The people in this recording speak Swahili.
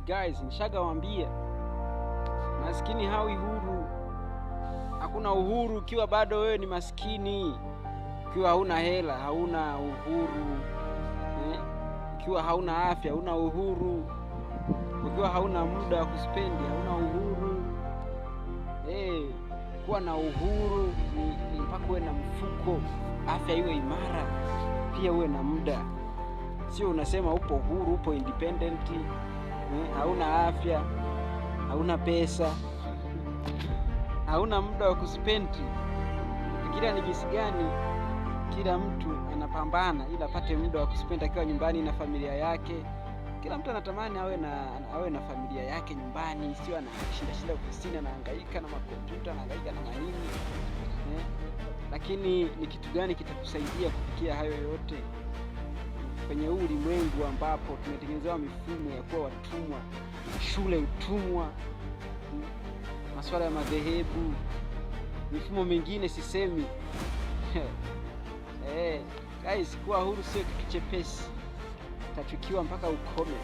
Guys, nishagawambia maskini hawi huru. Hakuna uhuru ukiwa bado wewe ni maskini. Ukiwa hauna hela hauna uhuru. Ukiwa hauna afya hauna uhuru. Ukiwa hauna muda wa kuspendi hauna uhuru. Kuwa na uhuru ni mpaka uwe na mfuko, afya iwe imara, pia uwe na muda. Sio unasema upo huru, upo independent, hauna afya, hauna pesa, hauna muda wa kuspendi. Fikiria ni jinsi gani kila mtu anapambana ili apate muda wa kuspendi akiwa nyumbani na familia yake. Kila mtu anatamani awe na familia yake nyumbani, sio anashinda ofisini, anahangaika na makompyuta, anahangaika na manini. Lakini ni kitu gani kitakusaidia kufikia hayo yote kwenye ulimwengu ambapo tumetengenezewa mifumo ya kuwa watumwa, shule utumwa, masuala ya madhehebu, mifumo mingine sisemi. Guys, kuwa huru sio kitu chepesi. Utachukiwa mpaka ukome.